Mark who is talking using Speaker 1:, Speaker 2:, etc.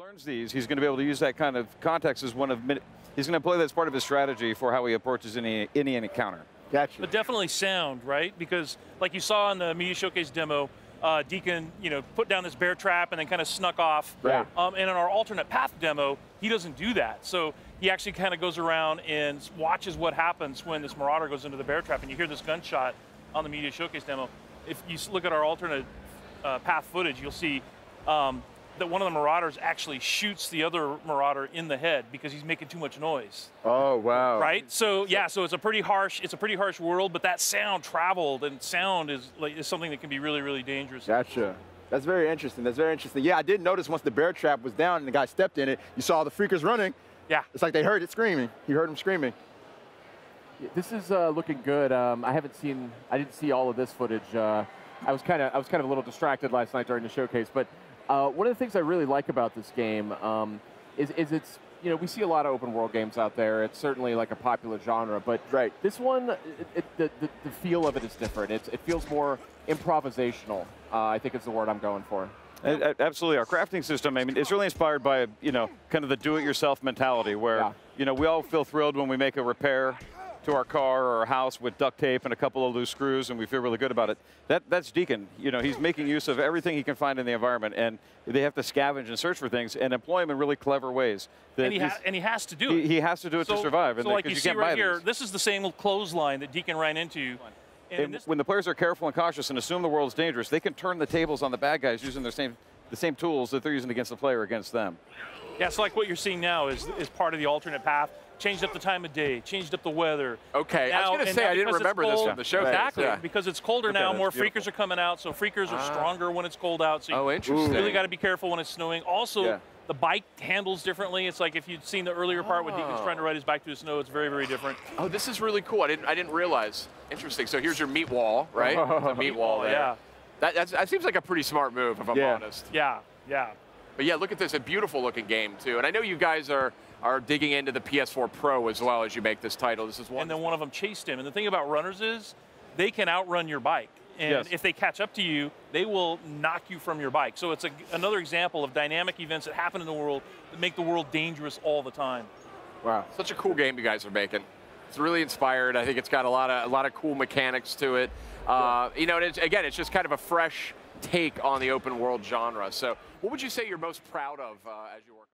Speaker 1: learns these, he's going to be able to use that kind of context as one of he's going to play that as part of his strategy for how he approaches any encounter.
Speaker 2: Gotcha.
Speaker 3: But definitely sound, right? Because like you saw in the media showcase demo, Deacon, put down this bear trap and then kind of snuck off.
Speaker 2: Right.
Speaker 3: And in our alternate path demo, he doesn't do that. So he actually kind of goes around and watches what happens when this Marauder goes into the bear trap, and you hear this gunshot on the media showcase demo. If you look at our alternate path footage, you'll see that one of the Marauders actually shoots the other Marauder in the head because he's making too much noise.
Speaker 2: Oh, wow.
Speaker 3: Right? So yeah, so it's a pretty harsh world, but that sound traveled, and sound is something that can be really, really dangerous.
Speaker 2: Gotcha. That's very interesting. That's very interesting. Yeah, I did notice once the bear trap was down and the guy stepped in it, you saw the freakers running.
Speaker 3: Yeah.
Speaker 2: It's like they heard it screaming. You heard them screaming.
Speaker 4: This is looking good. I didn't see all of this footage. I was kind of a little distracted last night during the showcase, but one of the things I really like about this game is it's, we see a lot of open world games out there. It's certainly like a popular genre, but this one, the feel of it is different. It feels more improvisational, I think is the word I'm going for.
Speaker 1: Absolutely, our crafting system, I mean, it's really inspired by, kind of the do-it-yourself mentality where, we all feel thrilled when we make a repair to our car or our house with duct tape and a couple of loose screws, and we feel really good about it. That's Deacon. He's making use of everything he can find in the environment, and they have to scavenge and search for things and employ them in really clever ways.
Speaker 3: And he has to do it.
Speaker 1: He has to do it to survive.
Speaker 3: So like you see right here, this is the same clothesline that Deacon ran into.
Speaker 1: And when the players are careful and cautious and assume the world's dangerous, they can turn the tables on the bad guys using the same tools that they're using against the player against them.
Speaker 3: Yeah, so like what you're seeing now is part of the alternate path. Changed up the time of day, changed up the weather.
Speaker 5: Okay, I was going to say, I didn't remember this from the show.
Speaker 3: Exactly, because it's colder now, more freakers are coming out, so freakers are stronger when it's cold out. So you really got to be careful when it's snowing. Also, the bike handles differently. It's like if you'd seen the earlier part when Deacon's trying to ride his bike through the snow, it's very, very different.
Speaker 5: Oh, this is really cool. I didn't realize. Interesting. So here's your meat wall, right? The meat wall there.
Speaker 3: Yeah.
Speaker 5: That seems like a pretty smart move, if I'm honest.
Speaker 3: Yeah, yeah.
Speaker 5: But yeah, look at this, a beautiful looking game too. And I know you guys are digging into the PS4 Pro as well as you make this title. This is one.
Speaker 3: And then one of them chased him. And the thing about runners is they can outrun your bike. And if they catch up to you, they will knock you from your bike. So it's another example of dynamic events that happen in the world that make the world dangerous all the time.
Speaker 5: Wow, such a cool game you guys are making. It's really inspired. I think it's got a lot of cool mechanics to it. And it's just kind of a fresh take on the open world genre. So what would you say you're most proud of as you work?